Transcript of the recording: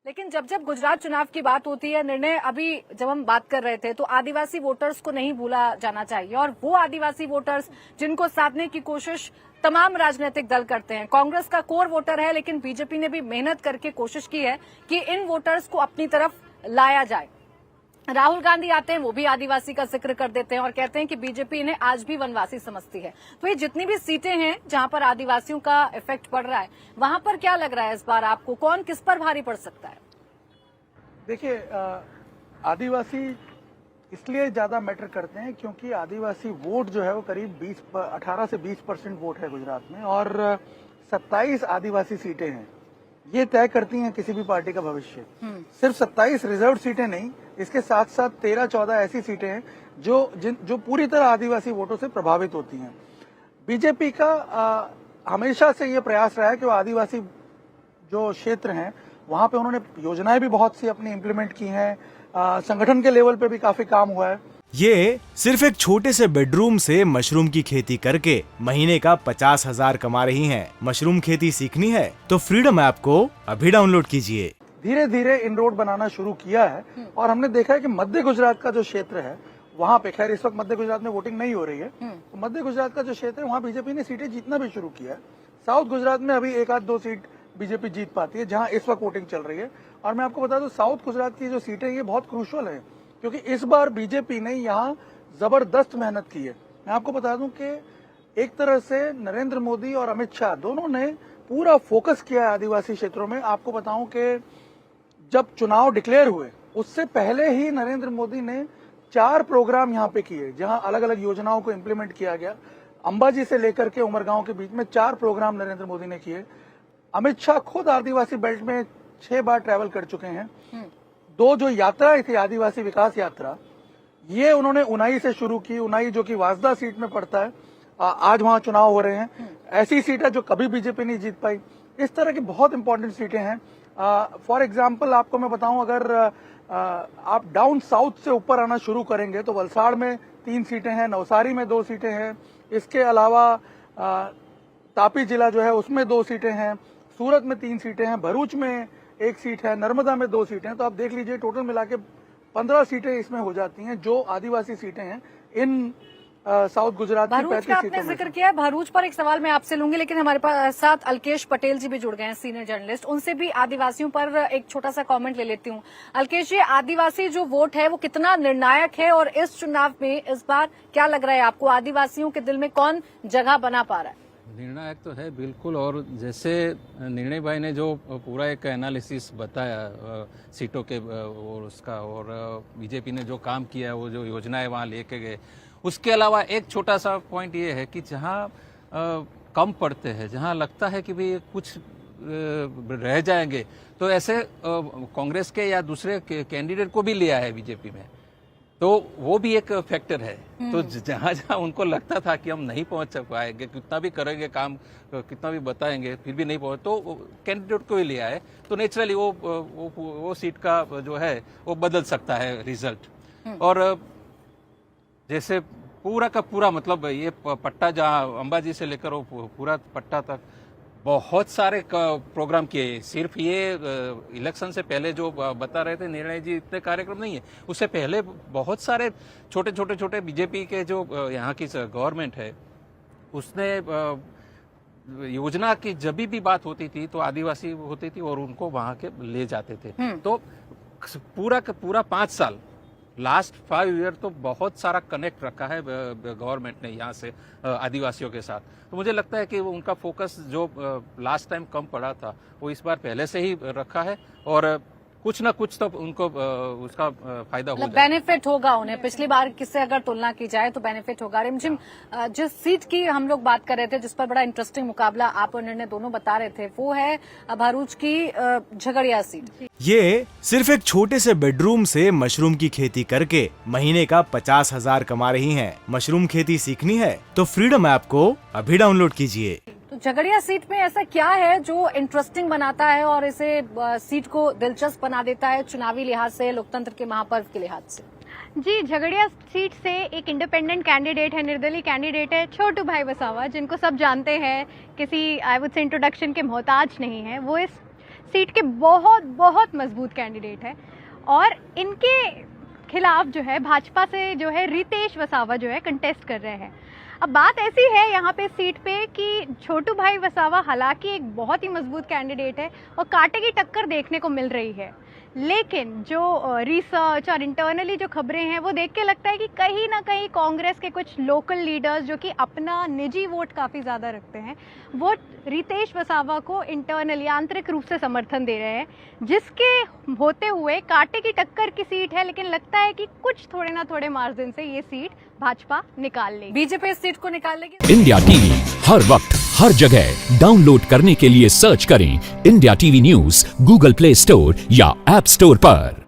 लेकिन जब जब गुजरात चुनाव की बात होती है, निर्णय अभी जब हम बात कर रहे थे तो आदिवासी वोटर्स को नहीं भूला जाना चाहिए, और वो आदिवासी वोटर्स जिनको साधने की कोशिश तमाम राजनीतिक दल करते हैं। कांग्रेस का कोर वोटर है, लेकिन बीजेपी ने भी मेहनत करके कोशिश की है कि इन वोटर्स को अपनी तरफ लाया जाए। राहुल गांधी आते हैं, वो भी आदिवासी का जिक्र कर देते हैं और कहते हैं कि बीजेपी इन्हें आज भी वनवासी समझती है। तो ये जितनी भी सीटें हैं जहां पर आदिवासियों का इफेक्ट पड़ रहा है, वहां पर क्या लग रहा है इस बार आपको, कौन किस पर भारी पड़ सकता है? देखिए, आदिवासी इसलिए ज्यादा मैटर करते हैं क्योंकि आदिवासी वोट जो है वो करीब 18 से 20% वोट है गुजरात में, और 27 आदिवासी सीटें हैं। ये तय करती हैं किसी भी पार्टी का भविष्य। सिर्फ 27 रिजर्व सीटें नहीं, इसके साथ साथ 13-14 ऐसी सीटें हैं जो पूरी तरह आदिवासी वोटों से प्रभावित होती हैं। बीजेपी का हमेशा से ये प्रयास रहा है कि वो आदिवासी जो क्षेत्र हैं वहां पे उन्होंने योजनाएं भी बहुत सी अपनी इम्प्लीमेंट की हैं। संगठन के लेवल पे भी काफी काम हुआ है। ये सिर्फ एक छोटे से बेडरूम से मशरूम की खेती करके महीने का 50,000 कमा रही हैं। मशरूम खेती सीखनी है तो फ्रीडम ऐप को अभी डाउनलोड कीजिए। धीरे धीरे इनरोड बनाना शुरू किया है, और हमने देखा है कि मध्य गुजरात का जो क्षेत्र है वहाँ पे, खैर इस वक्त मध्य गुजरात में वोटिंग नहीं हो रही है, तो मध्य गुजरात का जो क्षेत्र है वहाँ बीजेपी ने सीटें जीतना भी शुरू किया है। साउथ गुजरात में अभी 1-2 सीट बीजेपी जीत पाती है, जहां इस वक्त वोटिंग चल रही है। और मैं आपको बता दूं, साउथ गुजरात की जो सीटें ये बहुत क्रूशियल है, क्योंकि इस बार बीजेपी ने यहाँ जबरदस्त मेहनत की है। मैं आपको बता दूं कि एक तरह से नरेंद्र मोदी और अमित शाह दोनों ने पूरा फोकस किया है आदिवासी क्षेत्रों में। आपको बताऊं कि जब चुनाव डिक्लेयर हुए उससे पहले ही नरेंद्र मोदी ने 4 प्रोग्राम यहाँ पे किए, जहां अलग अलग योजनाओं को इम्प्लीमेंट किया गया। अंबाजी से लेकर के उमरगांव के बीच में 4 प्रोग्राम नरेंद्र मोदी ने किए। अमित शाह खुद आदिवासी बेल्ट में 6 बार ट्रैवल कर चुके हैं। 2 जो यात्राएं थी आदिवासी विकास यात्रा, ये उन्होंने उनाई से शुरू की। उनाई जो कि वाजदा सीट में पड़ता है, आज वहां चुनाव हो रहे हैं। ऐसी सीट है जो कभी बीजेपी नहीं जीत पाई। इस तरह की बहुत इंपॉर्टेंट सीटें हैं। फॉर एग्जाम्पल आपको मैं बताऊं, अगर आप डाउन साउथ से ऊपर आना शुरू करेंगे तो वलसाड़ में 3 सीटें हैं, नवसारी में 2 सीटें हैं। इसके अलावा तापी जिला जो है उसमें 2 सीटें हैं, सूरत में 3 सीटें हैं, भरूच में 1 सीट है, नर्मदा में 2 सीटें हैं। तो आप देख लीजिए टोटल मिला के 15 सीटें इसमें हो जाती हैं जो आदिवासी सीटें हैं इन साउथ गुजरात की 35 सीटों में। आपने जिक्र किया है भरूच पर, एक सवाल मैं आपसे लूंगी, लेकिन हमारे पास साथ अल्केश पटेल जी भी जुड़ गए हैं, सीनियर जर्नलिस्ट। उनसे भी आदिवासियों पर एक छोटा सा कमेंट ले लेती हूँ। अल्केश जी, आदिवासी जो वोट है वो कितना निर्णायक है, और इस चुनाव में इस बार क्या लग रहा है आपको, आदिवासियों के दिल में कौन जगह बना पा रहा है? निर्णायक तो है बिल्कुल, और जैसे निर्णय भाई ने जो पूरा एक एनालिसिस बताया सीटों के और उसका, और बीजेपी ने जो काम किया है, वो जो योजनाएं वहाँ लेके गए, उसके अलावा एक छोटा सा पॉइंट ये है कि जहाँ कम पड़ते हैं, जहाँ लगता है कि भाई कुछ रह जाएंगे, तो ऐसे कांग्रेस के या दूसरे कैंडिडेट को भी लिया है बीजेपी में, तो वो भी एक फैक्टर है। तो जहां जहां उनको लगता था कि हम नहीं पहुंच पाएंगे, कितना भी करेंगे काम, कितना भी बताएंगे, फिर भी नहीं पहुंच, तो कैंडिडेट को ही लिया है। तो नेचुरली वो सीट का जो है वो बदल सकता है रिजल्ट। और जैसे पूरा का पूरा, मतलब ये पट्टा जहां अंबाजी से लेकर वो पूरा पट्टा तक बहुत सारे प्रोग्राम किए। सिर्फ ये इलेक्शन से पहले जो बता रहे थे निर्णय जी, इतने कार्यक्रम नहीं है, उससे पहले बहुत सारे छोटे बीजेपी के जो यहाँ की गवर्नमेंट है उसने योजना की जब भी बात होती थी तो आदिवासी होती थी और उनको वहां के ले जाते थे। तो पूरा का पूरा 5 साल, लास्ट 5 ईयर तो बहुत सारा कनेक्ट रखा है गवर्नमेंट ने यहाँ से आदिवासियों के साथ। तो मुझे लगता है कि वो उनका फोकस जो लास्ट टाइम कम पड़ा था वो इस बार पहले से ही रखा है, और कुछ ना कुछ तो उनको उसका फायदा हो जाए, बेनिफिट होगा उन्हें। पिछली बार किससे अगर तुलना की जाए तो बेनिफिट होगा। रिमझिम, जिस सीट की हम लोग बात कर रहे थे, जिस पर बड़ा इंटरेस्टिंग मुकाबला आप और निर्णय दोनों बता रहे थे, वो है भरूच की झगड़िया सीट। ये सिर्फ एक छोटे से बेडरूम से मशरूम की खेती करके महीने का 50,000 कमा रही हैं। मशरूम खेती सीखनी है तो फ्रीडम ऐप को अभी डाउनलोड कीजिए। तो झगड़िया सीट में ऐसा क्या है जो इंटरेस्टिंग बनाता है और इसे सीट को दिलचस्प बना देता है चुनावी लिहाज से, लोकतंत्र के महापर्व के लिहाज से? जी, झगड़िया सीट से एक इंडिपेंडेंट कैंडिडेट है, निर्दलीय कैंडिडेट है छोटू भाई वसावा, जिनको सब जानते हैं, किसी आई वुड से इंट्रोडक्शन के मोहताज नहीं है। वो इस सीट के बहुत बहुत मजबूत कैंडिडेट है और इनके खिलाफ जो है भाजपा से जो है रितेश वसावा जो है कंटेस्ट कर रहे हैं। अब बात ऐसी है यहाँ पे सीट पे कि छोटू भाई वसावा हालांकि एक बहुत ही मजबूत कैंडिडेट है और कांटे की टक्कर देखने को मिल रही है, लेकिन जो रिसर्च और इंटरनली जो खबरें हैं वो देख के लगता है कि कहीं ना कहीं कांग्रेस के कुछ लोकल लीडर्स जो कि अपना निजी वोट काफ़ी ज़्यादा रखते हैं वो रितेश वसावा को इंटरनली आंतरिक रूप से समर्थन दे रहे हैं, जिसके होते हुए कांटे की टक्कर की सीट है, लेकिन लगता है कि कुछ थोड़े ना थोड़े मार्जिन से ये सीट भाजपा निकाल लेगी। बीजेपी इस सीट को निकाल लेगी। इंडिया टीवी हर वक्त हर जगह डाउनलोड करने के लिए सर्च करें India TV news Google play store या ऐप स्टोर पर।